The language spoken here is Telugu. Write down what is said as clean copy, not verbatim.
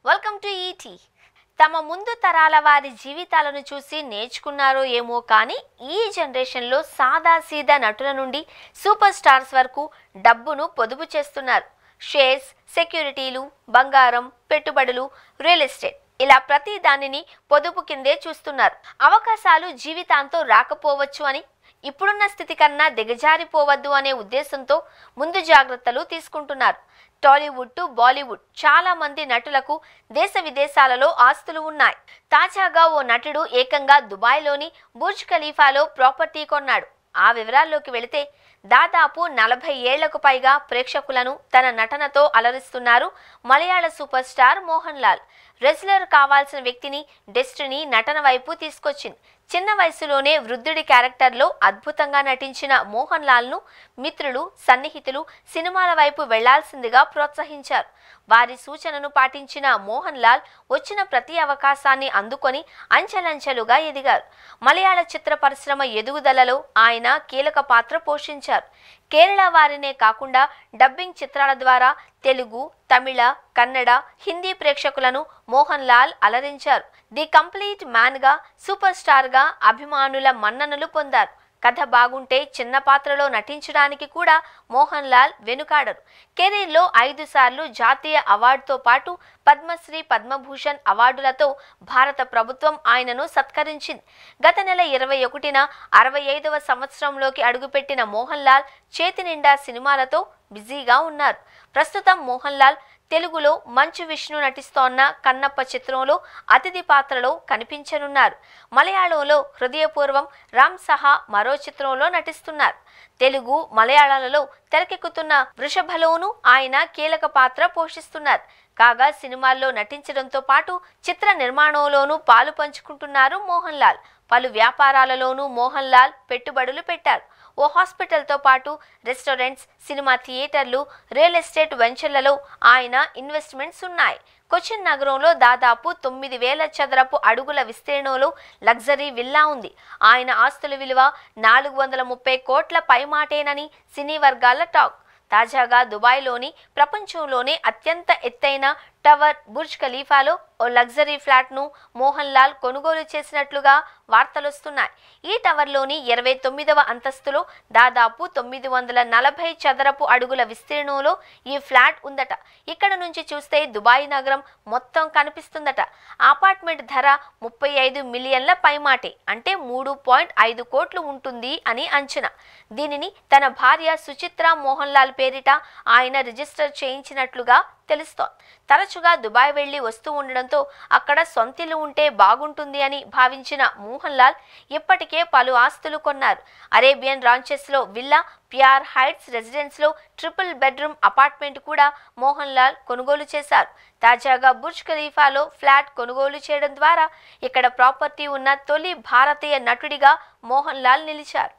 వెల్కమ్ టు ఈటీ. తమ ముందు తరాల వారి జీవితాలను చూసి నేర్చుకున్నారో ఏమో కానీ ఈ జనరేషన్లో సాదాసీదా నటుల నుండి సూపర్ స్టార్స్ వరకు డబ్బును పొదుపు చేస్తున్నారు. షేర్స్, సెక్యూరిటీలు, బంగారం, పెట్టుబడులు, రియల్ ఎస్టేట్ ఇలా ప్రతి దానిని పొదుపు కిందే చూస్తున్నారు. అవకాశాలు జీవితాంతో రాకపోవచ్చు అని, ఇప్పుడున్న స్థితి కన్నా దిగజారిపోవద్దు అనే ఉద్దేశంతో ముందు జాగ్రత్తలు తీసుకుంటున్నారు. టాలీవుడ్ టు బాలీవుడ్ చాలా మంది నటులకు దేశ విదేశాలలో ఆస్తులు ఉన్నాయి. తాజాగా ఓ నటుడు ఏకంగా దుబాయ్లోని బుర్జ్ ఖలీఫాలో ప్రాపర్టీ కొన్నాడు. ఆ వివరాల్లోకి వెళితే దాదాపు 40 ఏళ్లకు పైగా ప్రేక్షకులను తన నటనతో అలరిస్తున్నారు మలయాళ super star Mohan Lal. Wrestler కావాల్సిన వ్యక్తిని డెస్టినీ నటన వైపు తీసుకొచ్చింది. చిన్న వయసులోనే వృద్ధుడి క్యారెక్టర్లో అద్భుతంగా నటించిన మోహన్ లాల్ను మిత్రులు, సన్నిహితులు సినిమాల వైపు వెళ్లాల్సిందిగా ప్రోత్సహించారు. వారి సూచనను పాటించిన మోహన్ లాల్ వచ్చిన ప్రతి అవకాశాన్ని అందుకొని అంచెలంచెలుగా ఎదిగారు. మలయాళ చిత్ర పరిశ్రమ ఎదుగుదలలో ఆయన కీలక పాత్ర పోషించారు. కేరళ వారినే కాకుండా డబ్బింగ్ చిత్రాల ద్వారా తెలుగు, తమిళ, కన్నడ, హిందీ ప్రేక్షకులను మోహన్ లాల్ అలరించారు. ది కంప్లీట్ మ్యాన్గా, సూపర్ స్టార్గా అభిమానుల మన్ననలు పొందారు. కథ బాగుంటే చిన్న పాత్రలో నటించడానికి కూడా మోహన్ లాల్ వెనుకాడరు. కెరీర్లో 5 సార్లు జాతీయ అవార్డుతో పాటు పద్మశ్రీ, పద్మభూషణ్ అవార్డులతో భారత ప్రభుత్వం ఆయనను సత్కరించింది. గత నెల 21న 65వ సంవత్సరంలోకి అడుగుపెట్టిన మోహన్ లాల్ చేతి నిండా సినిమాలతో బిజీగా ఉన్నారు. ప్రస్తుతం మోహన్ లాల్ తెలుగులో మంచు విష్ణు నటిస్తోన్న కన్నప్ప చిత్రంలో అతిథి పాత్రలో కనిపించనున్నారు. మలయాళంలో హృదయపూర్వం, రామ్ సహా మరో చిత్రంలో నటిస్తున్నారు. తెలుగు, మలయాళాలలో తెరకెక్కుతున్న వృషభలోనూ ఆయన కీలక పాత్ర పోషిస్తున్నారు. కాగా సినిమాల్లో నటించడంతో పాటు చిత్ర నిర్మాణంలోనూ పాలు పంచుకుంటున్నారు మోహన్ లాల్. పలు వ్యాపారాలలోనూ మోహన్ లాల్ పెట్టుబడులు పెట్టారు. ఓ హాస్పిటల్తో పాటు రెస్టారెంట్స్, సినిమా థియేటర్లు, రియల్ ఎస్టేట్ వెంచర్లలో ఆయన ఇన్వెస్ట్మెంట్స్ ఉన్నాయి. కొచ్చిన్ నగరంలో దాదాపు 9,000 చదరపు అడుగుల విస్తీర్ణంలో లగ్జరీ విల్లా ఉంది. ఆయన ఆస్తుల విలువ 430 కోట్ల పైమాటేనని సినీ వర్గాల టాక్. తాజాగా దుబాయ్లోని ప్రపంచంలోనే అత్యంత ఎత్తైన టవర్ బుర్జ్ ఖలీఫాలో ఓ లగ్జరీ ఫ్లాట్ను మోహన్ లాల్ కొనుగోలు చేసినట్లుగా వార్తలొస్తున్నాయి. ఈ టవర్లోని 29వ అంతస్తులో దాదాపు 940 చదరపు అడుగుల విస్తీర్ణంలో ఈ ఫ్లాట్ ఉందట. ఇక్కడ నుంచి చూస్తే దుబాయ్ నగరం మొత్తం కనిపిస్తుందట. అపార్ట్మెంట్ ధర 35 మిలియన్ల పైమాటే, అంటే 3.5 కోట్లు ఉంటుంది అని అంచనా. దీనిని తన భార్య సుచిత్ర మోహన్ లాల్ పేరిట ఆయన రిజిస్టర్ చేయించినట్లుగా తెలుస్తోంది. తరచుగా దుబాయ్ వెళ్లి వస్తూ ఉండడంతో అక్కడ సొంతిల్లు ఉంటే బాగుంటుంది అని భావించిన మోహన్ లాల్ ఇప్పటికే పలు ఆస్తులు కొన్నారు. అరేబియన్ రాంచెస్లో విల్లా, ప్యార్ హైట్స్ రెసిడెన్స్లో ట్రిపుల్ బెడ్రూమ్ అపార్ట్మెంట్ కూడా మోహన్ లాల్ కొనుగోలు చేశారు. తాజాగా బుర్జ్ ఖలీఫాలో ఫ్లాట్ కొనుగోలు చేయడం ద్వారా ఇక్కడ ప్రాపర్టీ ఉన్న తొలి భారతీయ నటుడిగా మోహన్ లాల్ నిలిచారు.